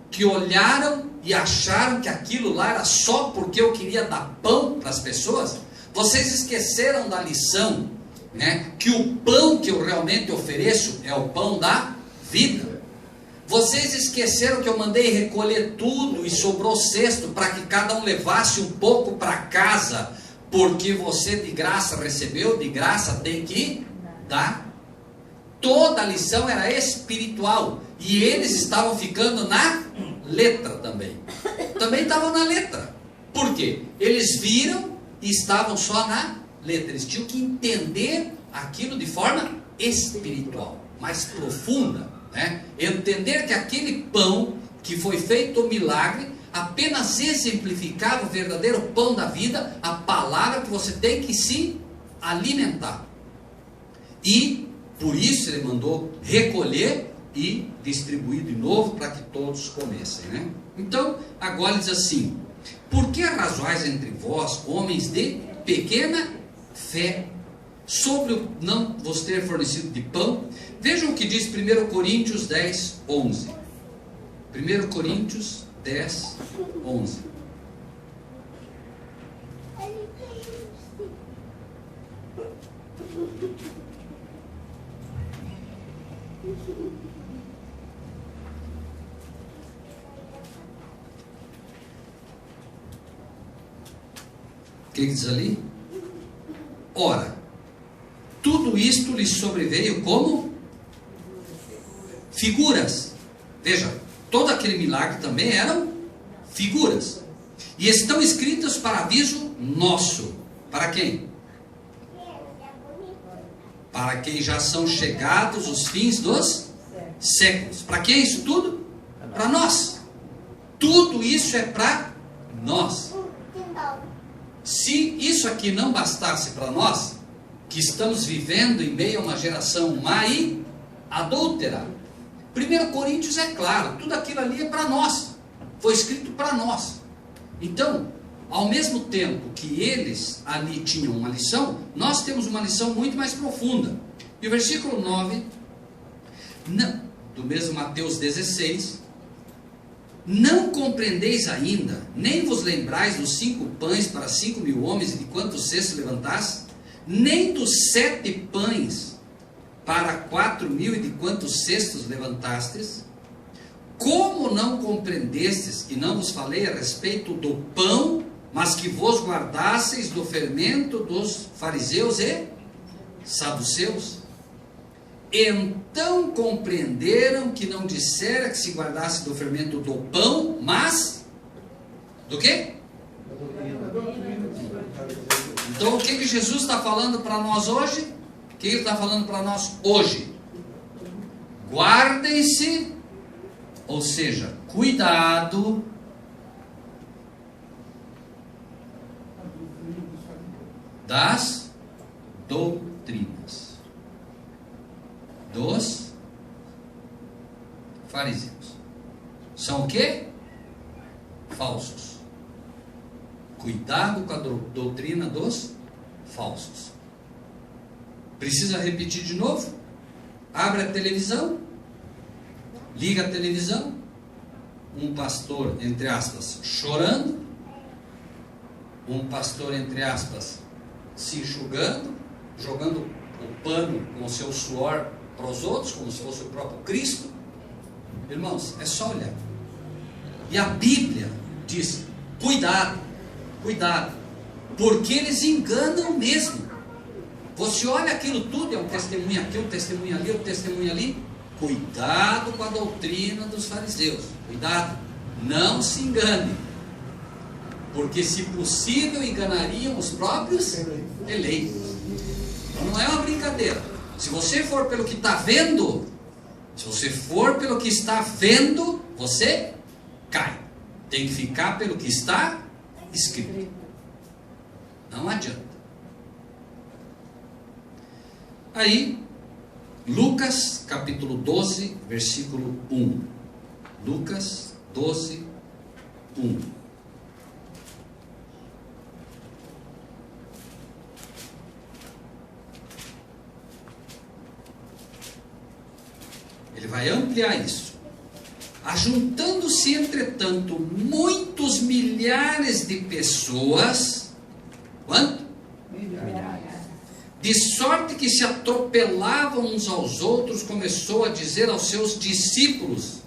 que olharam e acharam que aquilo lá era só porque eu queria dar pão para as pessoas? Vocês esqueceram da lição, né, que o pão que eu realmente ofereço é o pão da vida? Vocês esqueceram que eu mandei recolher tudo e sobrou cesto para que cada um levasse um pouco para casa, porque você de graça recebeu, de graça tem que dar? Toda a lição era espiritual e eles estavam ficando na letra também. Também estavam na letra. Por quê? Eles viram e estavam só na letra. Eles tinham que entender aquilo de forma espiritual, mais profunda. Né? Entender que aquele pão que foi feito o milagre apenas exemplificava o verdadeiro pão da vida, a palavra que você tem que se alimentar. E por isso ele mandou recolher e distribuir de novo para que todos comessem, né? Então agora ele diz assim, por que arrazoais entre vós, homens de pequena fé, sobre o não vos ter fornecido de pão? Vejam o que diz 1 Coríntios 10, 11. 1 Coríntios 10, 11. O que diz ali? Ora, tudo isto lhes sobreveio como figuras. Veja, todo aquele milagre também eram figuras. E estão escritas para aviso nosso. Para quem? Para quem já são chegados os fins dos séculos. Para quem é isso tudo? Para nós. Tudo isso é para nós. Se isso aqui não bastasse para nós, que estamos vivendo em meio a uma geração má e adúltera, 1 Coríntios é claro, tudo aquilo ali é para nós, foi escrito para nós. Então, ao mesmo tempo que eles ali tinham uma lição, nós temos uma lição muito mais profunda. E o versículo 9, do mesmo Mateus 16, não compreendeis ainda, nem vos lembrais dos 5 pães para 5.000 homens e de quantos cestos levantaste, nem dos 7 pães para 4.000 e de quantos cestos levantastes? Como não compreendestes que não vos falei a respeito do pão, mas que vos guardasseis do fermento dos fariseus e saduceus? Então compreenderam que não dissera que se guardasse do fermento do pão, mas do quê? Então o que Jesus está falando para nós hoje? O que ele está falando para nós hoje? Guardem-se, ou seja, cuidado das doutrinas dos fariseus. São o quê? Falsos. Cuidado com a doutrina dos falsos. Precisa repetir de novo? Abre a televisão, liga a televisão, um pastor, entre aspas, chorando, um pastor, entre aspas, se enxugando, jogando o pano com o seu suor para os outros, como se fosse o próprio Cristo. Irmãos, é só olhar. E a Bíblia diz, cuidado, cuidado, porque eles enganam mesmo. Você olha aquilo tudo, é um testemunho aqui, um testemunho ali, um testemunho ali. Cuidado com a doutrina dos fariseus. Cuidado, não se engane. Porque se possível enganariam os próprios eleitos. Então não é uma brincadeira. Se você for pelo que está vendo, se você for pelo que está vendo, você cai. Tem que ficar pelo que está escrito. Não adianta. Aí, Lucas capítulo 12, versículo 1. Lucas 12, 1. Ele vai ampliar isso. Ajuntando-se, entretanto, muitos milhares de pessoas. Quanto? De sorte que se atropelavam uns aos outros, começou a dizer aos seus discípulos: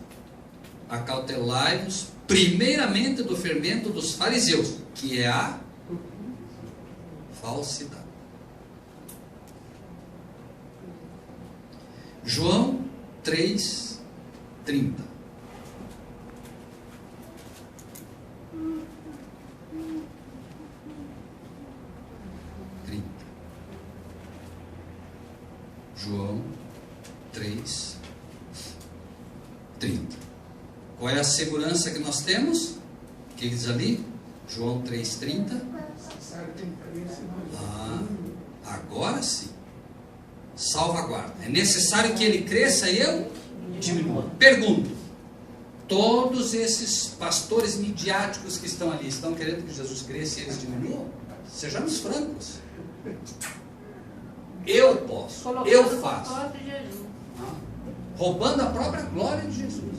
acautelai-vos primeiramente do fermento dos fariseus, que é a falsidade. João 3:30. João 3:30. Qual é a segurança que nós temos? O que diz ali? João 3:30. Agora sim. Salvaguarda. É necessário que ele cresça e eu diminua. Pergunto: todos esses pastores midiáticos que estão ali estão querendo que Jesus cresça e eles diminuam? Sejamos francos. Eu posso, eu faço. Roubando a própria glória de Jesus.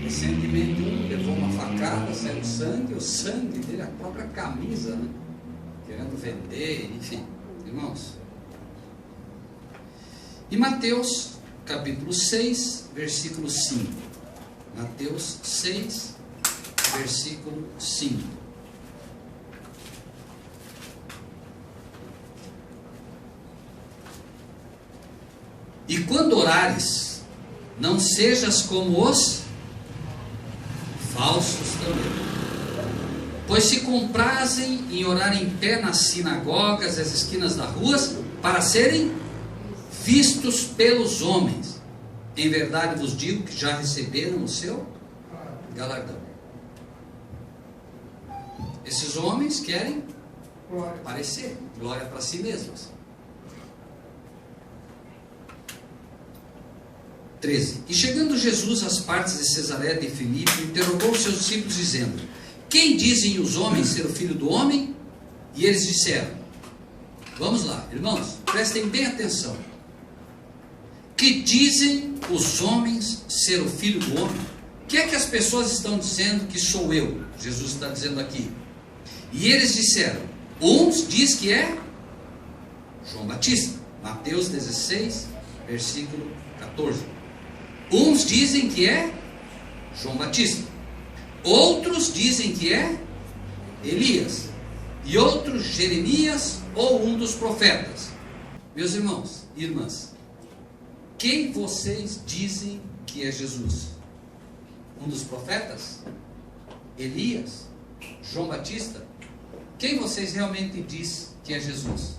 Recentemente um levou uma facada, saiu sangue, o sangue dele, a própria camisa, né? Querendo vender, enfim. Irmãos. E Mateus capítulo 6, versículo 5. Mateus 6, versículo 5. E quando orares, não sejas como os falsos também, pois se comprazem em orar em pé nas sinagogas, as esquinas das ruas, para serem vistos pelos homens. Em verdade vos digo que já receberam o seu galardão. Esses homens querem aparecer, glória para si mesmos. 13. E chegando Jesus às partes de Cesaré de Filipe, interrogou os seus discípulos, dizendo: quem dizem os homens ser o filho do homem? E eles disseram, vamos lá, irmãos, prestem bem atenção. Que dizem os homens ser o filho do homem? O que é que as pessoas estão dizendo que sou eu? Jesus está dizendo aqui. E eles disseram, uns diz que é João Batista. Mateus 16, versículo 14. Uns dizem que é João Batista, outros dizem que é Elias, e outros Jeremias ou um dos profetas. Meus irmãos e irmãs, quem vocês dizem que é Jesus? Um dos profetas? Elias? João Batista? Quem vocês realmente dizem que é Jesus?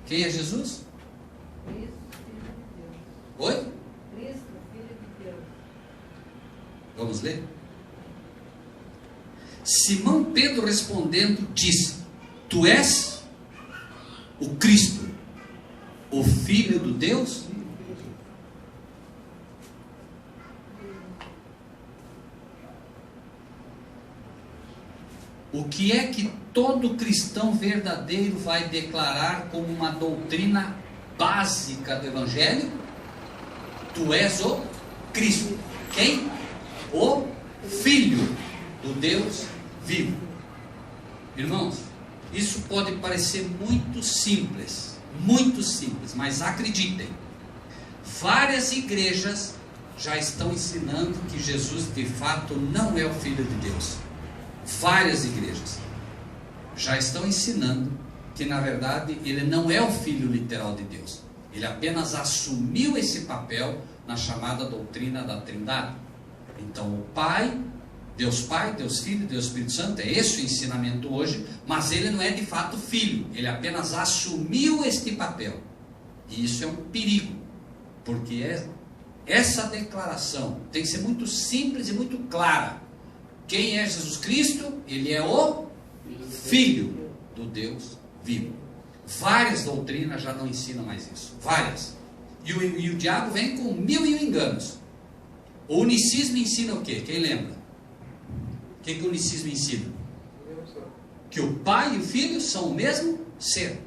Quem é Jesus? Cristo, Filho de Deus. Oi? Cristo, Filho de Deus. Vamos ler? Simão Pedro respondendo disse: Tu és o Cristo, o Filho do Deus? O que é que todo cristão verdadeiro vai declarar como uma doutrina básica do Evangelho? Tu és o Cristo. Quem? O Filho do Deus vivo. Irmãos, isso pode parecer muito simples, mas acreditem, várias igrejas já estão ensinando que Jesus de fato não é o Filho de Deus. Várias igrejas já estão ensinando que na verdade ele não é o Filho literal de Deus. Ele apenas assumiu esse papel na chamada doutrina da Trindade. Então o Pai, Deus Filho, Deus Espírito Santo, é esse o ensinamento hoje, mas ele não é de fato Filho, ele apenas assumiu este papel. E isso é um perigo, porque essa declaração tem que ser muito simples e muito clara. Quem é Jesus Cristo? Ele é o Filho do Deus vivo. Várias doutrinas já não ensinam mais isso. Várias. E o diabo vem com 1001 enganos. O unicismo ensina o quê? Quem lembra? O que o unicismo ensina? Que o Pai e o Filho são o mesmo ser.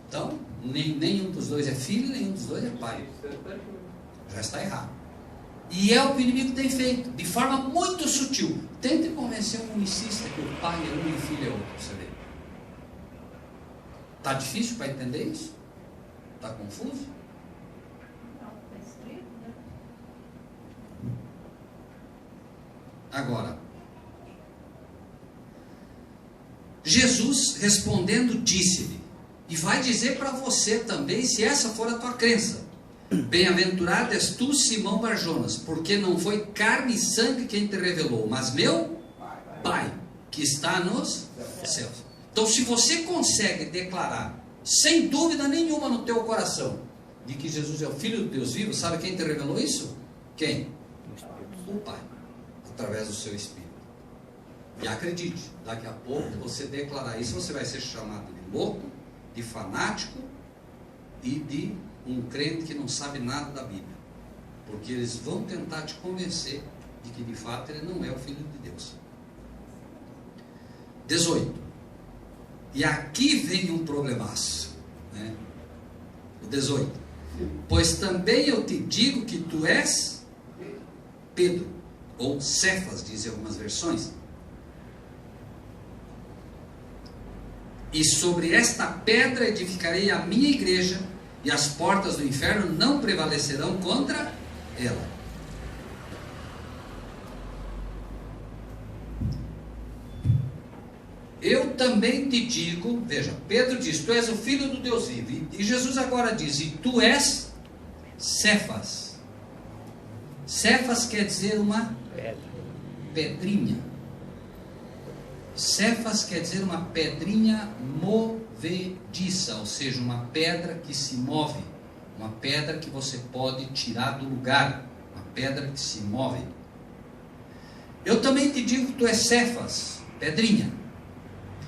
Então, nenhum dos dois é filho, nenhum dos dois é pai. Já está errado. E é o que o inimigo tem feito, de forma muito sutil. Tente convencer um unicista que o pai é um e o filho é outro, para você ver. Está difícil para entender isso? Está confuso? Não, está escrito, né? Agora, Jesus respondendo disse-lhe, e vai dizer para você também, se essa for a tua crença: Bem-aventurado és tu, Simão Barjonas, porque não foi carne e sangue quem te revelou, mas meu Pai, que está nos céus. Então, se você consegue declarar, sem dúvida nenhuma no teu coração, de que Jesus é o Filho de Deus vivo, sabe quem te revelou isso? Quem? O Pai, através do seu Espírito. E acredite, daqui a pouco você declarar isso, você vai ser chamado de louco, de fanático e de um crente que não sabe nada da Bíblia, porque eles vão tentar te convencer de que de fato ele não é o Filho de Deus. 18. E aqui vem um problemaço, né? O 18. Pois também eu te digo que tu és Pedro, ou Cefas, dizem algumas versões. E sobre esta pedra edificarei a minha igreja, e as portas do inferno não prevalecerão contra ela. Eu também te digo, veja, Pedro diz, tu és o Filho do Deus vivo, e Jesus agora diz, e tu és Cefas. Cefas quer dizer uma pedrinha. Cefas quer dizer uma pedrinha movediça, ou seja, uma pedra que se move, uma pedra que você pode tirar do lugar, uma pedra que se move. Eu também te digo que tu és Cefas, pedrinha,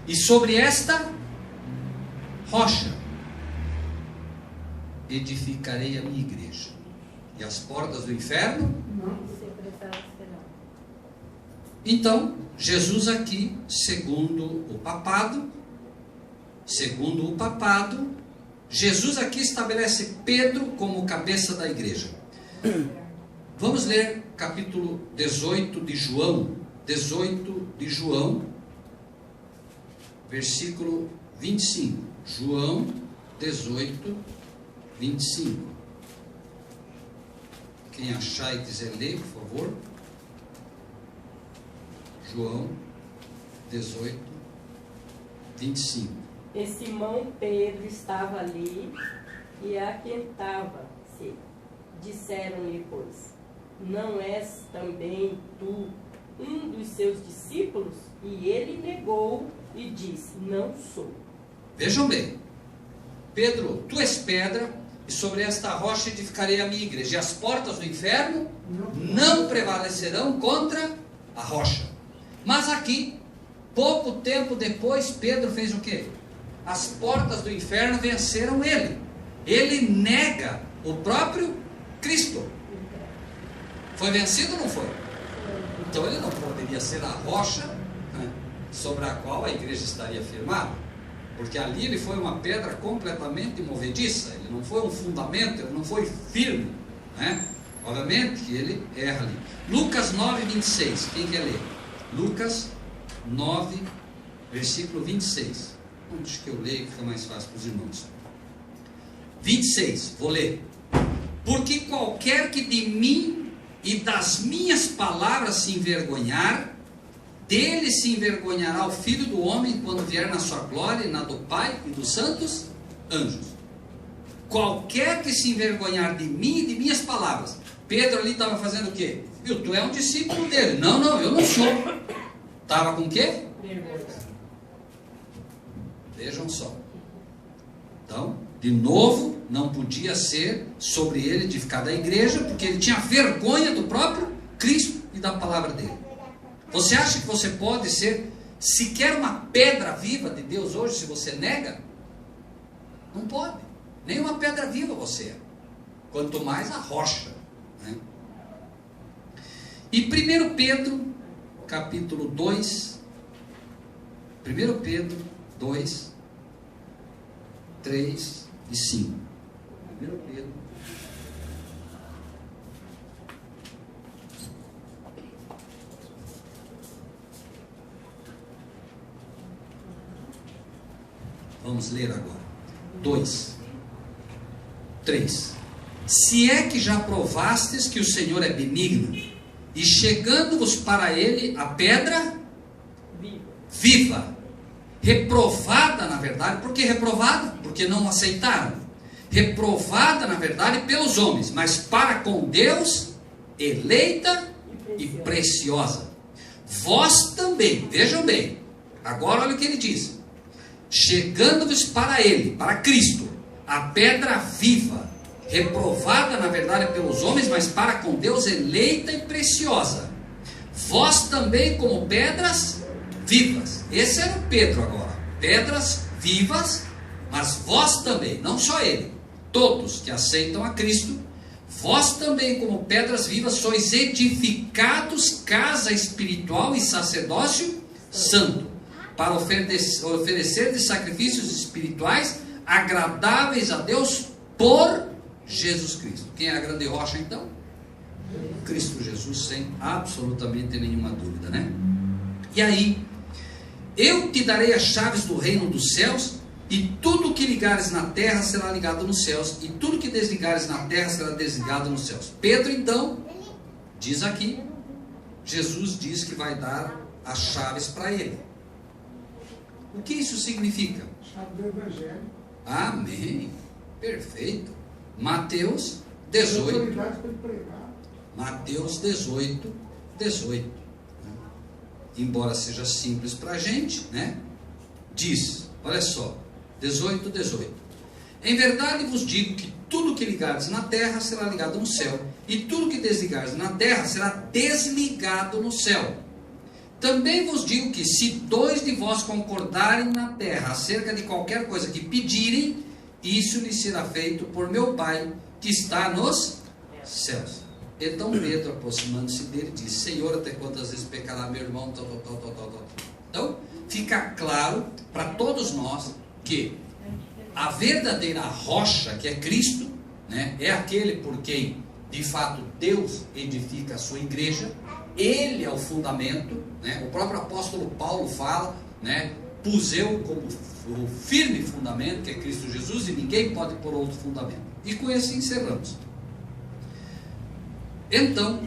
e sobre esta rocha edificarei a minha igreja, e as portas do inferno Não se prepararam. Então, Jesus aqui, segundo o papado, Jesus aqui estabelece Pedro como cabeça da igreja. Vamos ler capítulo 18 de João, versículo 25. João 18, 25. Quem achar e quiser ler, por favor. João 18, 25. E Simão Pedro estava ali e aquentava-se. Disseram-lhe, pois, não és também tu um dos seus discípulos? E ele negou e disse, não sou. Vejam bem, Pedro, tu és pedra, e sobre esta rocha edificarei a minha igreja, e as portas do inferno não prevalecerão contra a rocha. Mas aqui, pouco tempo depois, Pedro fez o quê? As portas do inferno venceram ele. Ele nega o próprio Cristo. Foi vencido ou não foi? Então ele não poderia ser a rocha, né, sobre a qual a igreja estaria firmada, porque ali ele foi uma pedra completamente movediça, ele não foi um fundamento, ele não foi firme, né? Obviamente que ele erra ali. Lucas 9, 26, quem quer ler? Lucas 9, versículo 26. Onde que eu leio que fica mais fácil para os irmãos? 26, vou ler. Porque qualquer que de mim e das minhas palavras se envergonhar, dele se envergonhará o Filho do Homem quando vier na sua glória e na do Pai e dos santos anjos. Qualquer que se envergonhar de mim e de minhas palavras. Pedro ali estava fazendo o quê? Viu, tu é um discípulo dele. Não, eu não sou. Estava com o quê? Vejam só. Então, de novo, não podia ser sobre ele edificada a igreja, porque ele tinha vergonha do próprio Cristo e da palavra dele. Você acha que você pode ser sequer uma pedra viva de Deus hoje, se você nega? Não pode. Nem uma pedra viva você é. Quanto mais a rocha, né? E 1 Pedro, capítulo 2, 1 Pedro 2, 3 e 5. 1 Pedro. Vamos ler agora. 2, 3. Se é que já provastes que o Senhor é benigno, e chegando-vos para ele a pedra viva, reprovada na verdade. Por que reprovada? Porque não aceitaram. Reprovada na verdade pelos homens, mas para com Deus eleita e preciosa. Vós também, vejam bem, agora olha o que ele diz: chegando-vos para ele, para Cristo, a pedra viva, reprovada na verdade pelos homens, mas para com Deus eleita e preciosa. Vós também como pedras vivas. Esse era o Pedro agora. Pedras vivas, mas vós também, não só ele, todos que aceitam a Cristo, vós também como pedras vivas sois edificados casa espiritual e sacerdócio santo, para oferecer de sacrifícios espirituais agradáveis a Deus por Jesus Cristo. Quem é a grande rocha então? Cristo Jesus, sem absolutamente nenhuma dúvida, né? E aí, eu te darei as chaves do reino dos céus, e tudo que ligares na terra será ligado nos céus, e tudo que desligares na terra será desligado nos céus. Pedro então, diz aqui, Jesus diz que vai dar as chaves para ele. O que isso significa? Chave do Evangelho. Amém. Perfeito. Mateus 18. Mateus 18, 18. Embora seja simples para a gente, né? Diz, olha só, 18, 18. Em verdade vos digo que tudo que ligares na terra será ligado no céu, e tudo que desligares na terra será desligado no céu. Também vos digo que se dois de vós concordarem na terra acerca de qualquer coisa que pedirem, isso lhes será feito por meu Pai que está nos céus. Então Pedro, aproximando-se dele, disse: Senhor, até quantas vezes pecará meu irmão? Então, fica claro para todos nós que a verdadeira rocha, que é Cristo, né, é aquele por quem, de fato, Deus edifica a sua igreja. Ele é o fundamento, né? O próprio apóstolo Paulo fala, né? Pus eu como o firme fundamento, que é Cristo Jesus, e ninguém pode pôr outro fundamento. E com esse encerramos. Então,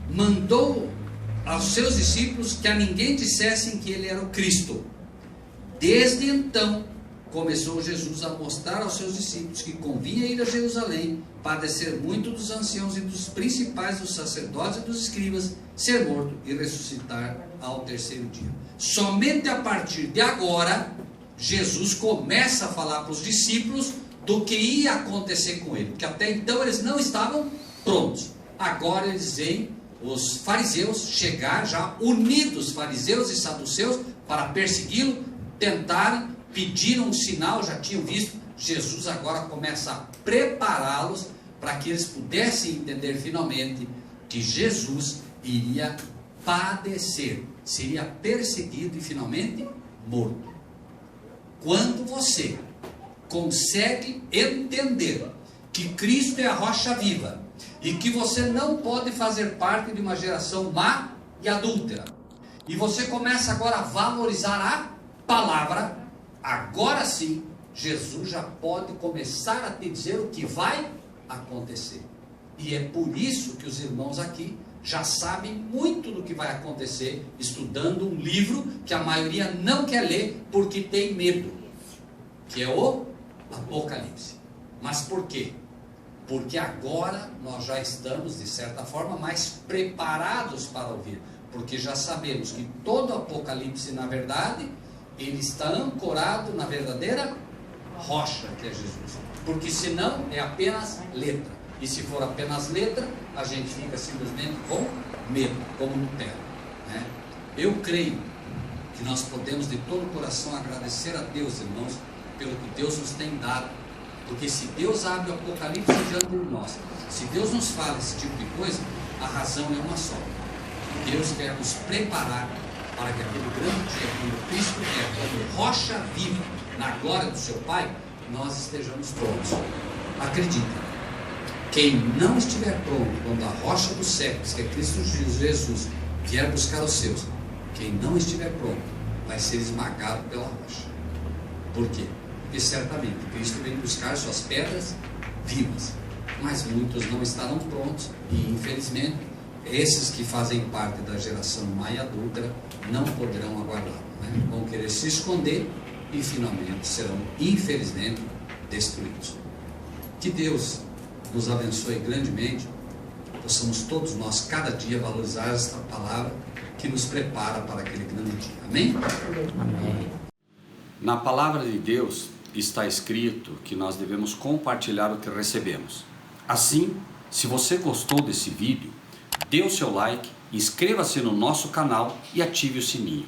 mandou aos seus discípulos que a ninguém dissessem que ele era o Cristo. Desde então, começou Jesus a mostrar aos seus discípulos que convinha ir a Jerusalém, padecer muito dos anciãos e dos principais dos sacerdotes e dos escribas, ser morto e ressuscitar ao terceiro dia. Somente a partir de agora, Jesus começa a falar para os discípulos do que ia acontecer com ele, porque até então eles não estavam prontos. Agora eles veem os fariseus chegar já unidos, fariseus e saduceus, para persegui-lo, tentarem, pediram um sinal, já tinham visto. Jesus agora começa a prepará-los para que eles pudessem entender finalmente que Jesus iria padecer, seria perseguido e finalmente morto. Quando você consegue entender que Cristo é a rocha viva e que você não pode fazer parte de uma geração má e adúltera, e você começa agora a valorizar a palavra, agora sim Jesus já pode começar a te dizer o que vai acontecer. E é por isso que os irmãos aqui já sabem muito do que vai acontecer, estudando um livro que a maioria não quer ler porque tem medo, que é o Apocalipse. Mas por quê? Porque agora nós já estamos, de certa forma, mais preparados para ouvir, porque já sabemos que todo Apocalipse, na verdade, ele está ancorado na verdadeira rocha, que é Jesus, porque senão é apenas letra, e se for apenas letra, a gente fica simplesmente com medo, como Lutero, né? Eu creio que nós podemos de todo o coração agradecer a Deus, irmãos, pelo que Deus nos tem dado, porque se Deus abre o Apocalipse diante de nós, se Deus nos fala esse tipo de coisa, a razão é uma só: Deus quer nos preparar para que aquele grande dia, quando Cristo vier como rocha viva na glória do seu Pai, nós estejamos prontos. Acredita, quem não estiver pronto quando a rocha dos séculos, que é Cristo Jesus, vier buscar os seus, quem não estiver pronto vai ser esmagado pela rocha. Por quê? Porque certamente Cristo vem buscar suas pedras vivas, mas muitos não estarão prontos e, infelizmente, esses que fazem parte da geração má e adúltera não poderão aguardar, né? Vão querer se esconder e finalmente serão, infelizmente, destruídos. Que Deus nos abençoe grandemente, possamos todos nós, cada dia, valorizar esta palavra que nos prepara para aquele grande dia. Amém? Amém. Na palavra de Deus está escrito que nós devemos compartilhar o que recebemos. Assim, se você gostou desse vídeo, dê o seu like, inscreva-se no nosso canal e ative o sininho.